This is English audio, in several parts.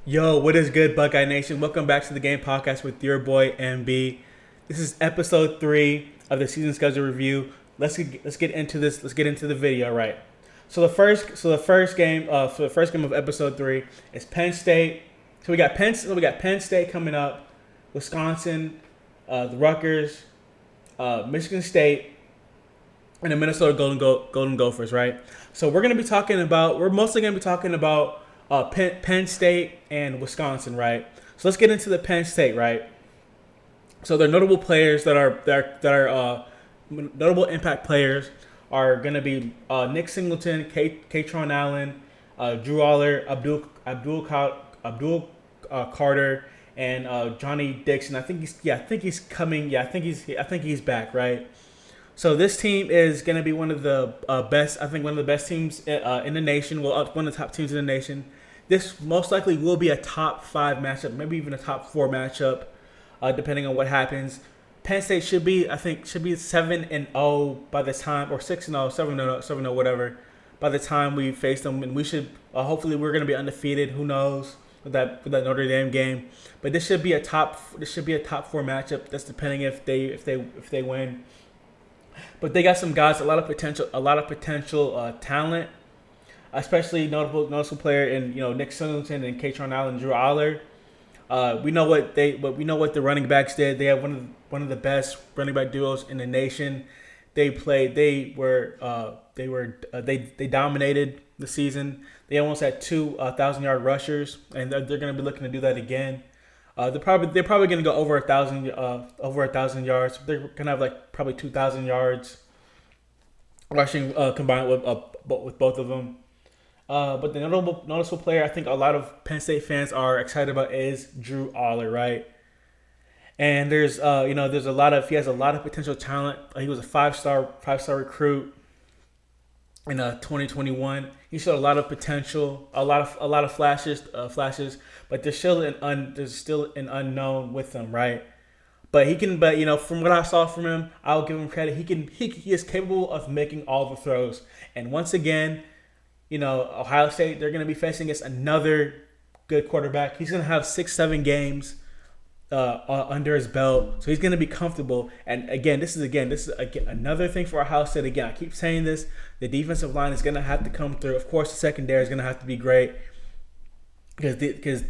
Yo, what is good, Buckeye Nation? Welcome back to the Game Podcast with your boy MB. This is episode 3 of the season schedule review. Let's get into this. Let's get into the video, right? So the first game of episode 3 is Penn State. So we got Penn State coming up, Wisconsin, the Rutgers, Michigan State, and the Minnesota Golden Gophers, right? So we're mostly gonna be talking about Penn State and Wisconsin, right? So let's get into the Penn State, right? So the notable players that are notable impact players are going to be Nick Singleton, Katron Allen, Drew Aller, Abdul Carter, and Johnny Dixon. I think he's coming. I think he's back, right? So this team is going to be one of the best. I think one of the best teams in the nation. Well, one of the top teams in the nation. This most likely will be a top 5 matchup, maybe even a top 4 matchup, depending on what happens. Penn State should be 7-0 by the time, or 6-0, 7-0, whatever, by the time we face them, and we should hopefully we're going to be undefeated. Who knows with that Notre Dame game? But this should be a top 4 matchup. That's depending if they win. But they got some guys, a lot of potential talent, especially noticeable player in Nick Singleton and Katron Allen, Drew Aller. We know what the running backs did. They have one of the best running back duos in the nation. They dominated the season. They almost had 2,000-yard rushers, and they're going to be looking to do that again. They're probably going to go over 1,000 yards. They're going to have probably 2,000 yards rushing combined with both of them. But the noticeable player I think a lot of Penn State fans are excited about is Drew Aller, right? And he has a lot of potential talent. He was a five-star recruit in 2021. He showed a lot of potential, a lot of flashes, but there's still an unknown with him, right? But from what I saw from him, I'll give him credit. He is capable of making all the throws. And once again, Ohio State, they're going to be facing against another good quarterback. He's going to have 6-7 games under his belt, so he's going to be comfortable. And again, this is another thing for Ohio State. Again, I keep saying this: the defensive line is going to have to come through. Of course, the secondary is going to have to be great because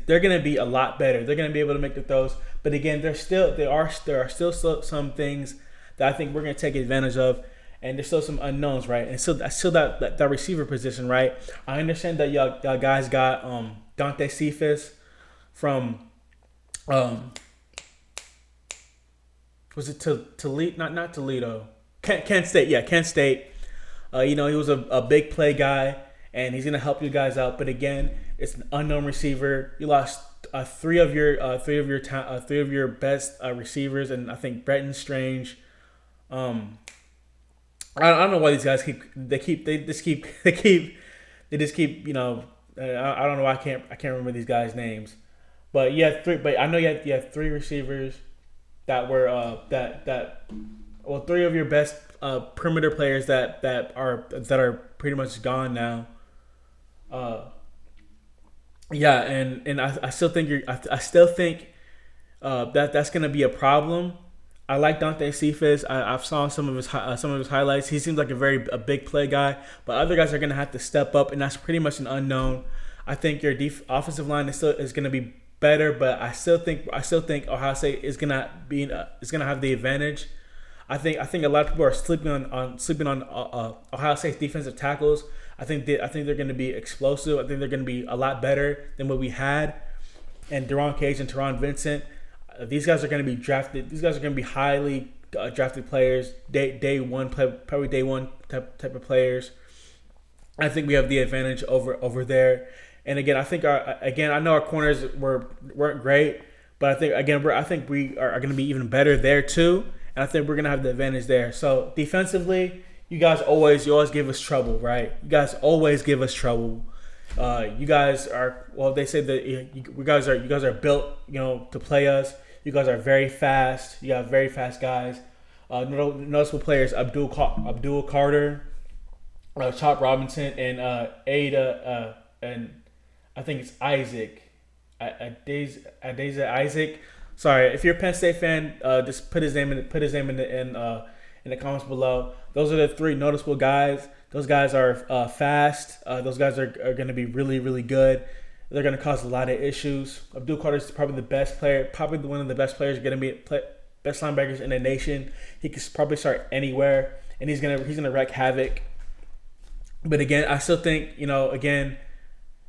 they're going to be a lot better. They're going to be able to make the throws. But again, there are still some things that I think we're going to take advantage of. And there's still some unknowns, right? And still that receiver position, right? I understand that y'all guys got Dante Cephas from was it Toledo? Not Toledo. Kent State, yeah, Kent State. He was a big play guy, and he's gonna help you guys out. But again, it's an unknown receiver. You lost three of your best receivers, and I think Bretton Strange. I don't know why these guys just keep I don't know why I can't remember these guys' names, but I know you had 3 receivers that were three of your best perimeter players that are pretty much gone now. And I still think that's gonna be a problem. I like Dante Cephas. I've saw some of his highlights. He seems like a big play guy, but other guys are going to have to step up, and that's pretty much an unknown. I think your offensive line is going to be better, but I still think Ohio State is going to have the advantage. I think a lot of people are sleeping on Ohio State's defensive tackles. I think they're going to be explosive. I think they're going to be a lot better than what we had, and Deron Cage and Teron Vincent. These guys are going to be drafted. These guys are going to be highly drafted players. Day one type of players. I think we have the advantage over there. And again, I know our corners weren't great, but I think we are going to be even better there too. And I think we're going to have the advantage there. So defensively, you always give us trouble, right? You guys always give us trouble. You guys are They say that you guys are built, to play us. You guys are very fast. You have very fast guys. Noticeable players: Abdul Carter, Chop Robinson, and Ada, and I think it's Isaac. Adeza Isaac. Sorry, if you're a Penn State fan, just put his name in the comments below. Those are the three noticeable guys. Those guys are fast. Those guys are going to be really, really good. They're going to cause a lot of issues. Abdul Carter is probably the best player, probably one of the best players, going to be best linebackers in the nation. He could probably start anywhere, and he's gonna wreak havoc. But again, I still think, again,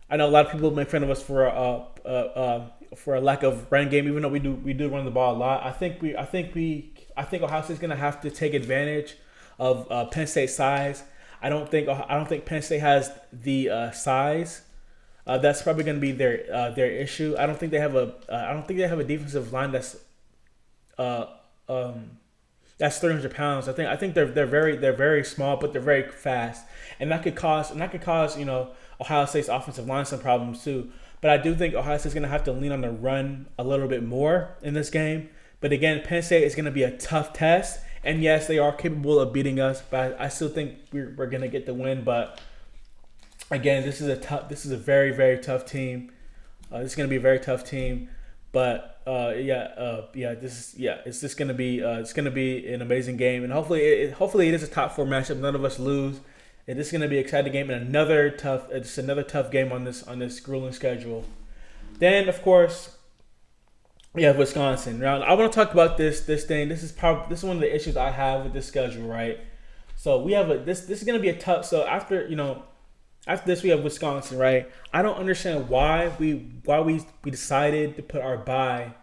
I know a lot of people make fun of us for a lack of run game, even though we do run the ball a lot. I think Ohio State's gonna have to take advantage of Penn State's size. I don't think Penn State has the size. That's probably going to be their issue. I don't think they have a defensive line uh, that's 300 pounds. I think they're very small, but they're very fast, and that could cause Ohio State's offensive line some problems too. But I do think Ohio State's going to have to lean on the run a little bit more in this game. But again, Penn State is going to be a tough test, and yes, they are capable of beating us. But I still think we're going to get the win. But again, this is a very, very tough team. This is going to be a very tough team. But it's just going to be an amazing game, and hopefully it is a top four matchup. None of us lose. It is going to be an exciting game and another tough game on this grueling schedule. Then of course we have Wisconsin. Now I want to talk about this thing. This is one of the issues I have with this schedule, right? So we have this is going to be a tough. So after this we have Wisconsin, right? I don't understand why we decided to put our bye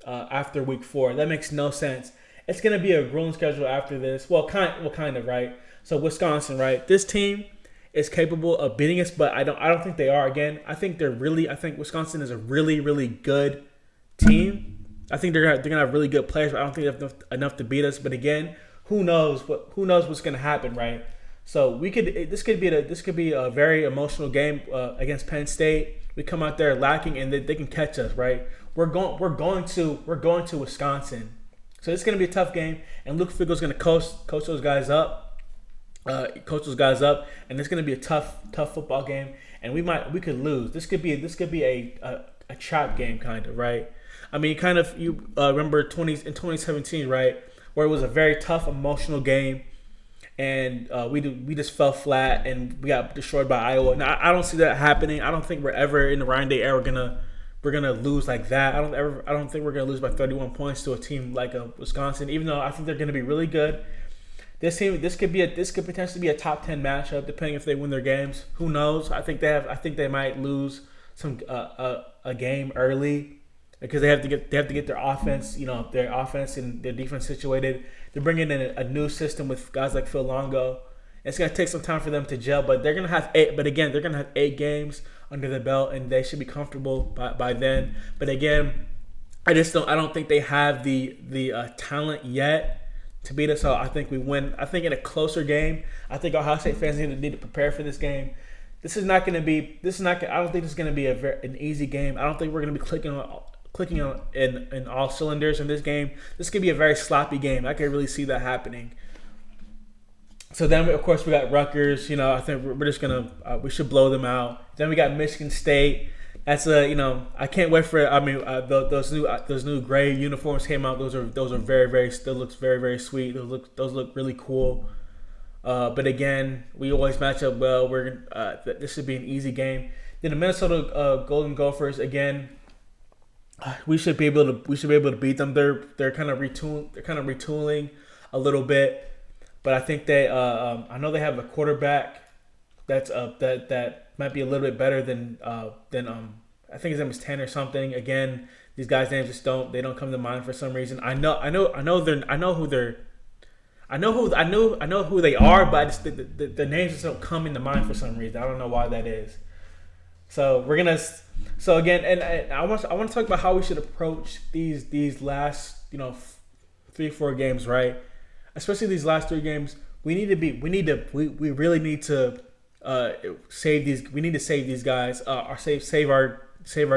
after week 4. That makes no sense. It's going to be a grueling schedule after this. Well, kind of, right? So Wisconsin, right? This team is capable of beating us, but I don't think they are. Again, I think Wisconsin is a really, really good team. I think they're gonna have really good players, but I don't think they have enough to beat us. But again, who knows what's gonna happen, right? So this could be a very emotional game against Penn State. We come out there lacking, and they can catch us, right? We're going to Wisconsin, so it's gonna be a tough game. And Luke Fickell's gonna coach those guys up. And it's going to be a tough football game, and we could lose. This could be a trap game, kind of, right? I mean, you remember in 2017, right, where it was a very tough emotional game, and we just fell flat and we got destroyed by Iowa. Now I don't see that happening. I don't think we're ever in the Ryan Day era we're gonna lose like that. I don't think we're gonna lose by 31 points to a team like Wisconsin, even though I think they're gonna be really good. This could potentially be a top 10 matchup, depending if they win their games. Who knows? I think they might lose a game early because they have to get their offense and their defense situated. They're bringing in a new system with guys like Phil Longo. It's gonna take some time for them to gel, but they're gonna have 8 games under their belt, and they should be comfortable by then. But again, I don't think they have the talent yet to beat us. So I think we win. I think in a closer game, I think Ohio State fans need to prepare for this game. I don't think this is going to be an easy game. I don't think we're going to be clicking on in all cylinders in this game. This could be a very sloppy game. I can really see that happening. So then, of course, we got Rutgers. I think we're just we should blow them out. Then we got Michigan State. That's I can't wait for. I mean, those new gray uniforms came out. Those are very, very. Still looks very, very sweet. Those look really cool. But again, we always match up well. This should be an easy game. Then the Minnesota Golden Gophers, again, we should be able to beat them. They're kind of retooling a little bit, but I think I know they have a quarterback that's that might be a little bit better than I think his name is 10 or something. Again, these guys' names just don't come to mind for some reason. I know who they are, but I just the names just don't come into mind for some reason. I don't know why that is. So again, and I want to talk about how we should approach these last 3-4 games, right? Especially these last 3 games. We really need to save these. We need to save these guys. Save our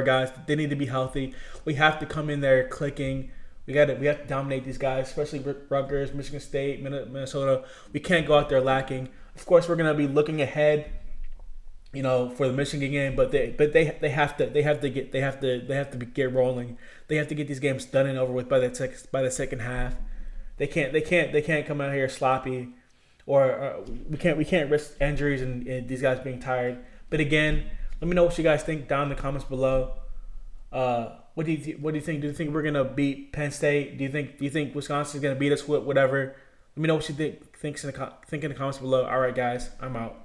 guys. They need to be healthy. We have to come in there clicking. We have to dominate these guys, especially Rutgers, Michigan State, Minnesota. We can't go out there lacking. Of course, we're gonna be looking ahead for the Michigan game, but they have to get rolling. They have to get these games done and over with by the second half. They can't come out here sloppy, or we can't risk injuries and these guys being tired. But again, let me know what you guys think down in the comments below. What do you think? Do you think we're gonna beat Penn State? Do you think Wisconsin's gonna beat us? Whatever. Let me know what you think in the comments below. All right, guys, I'm out.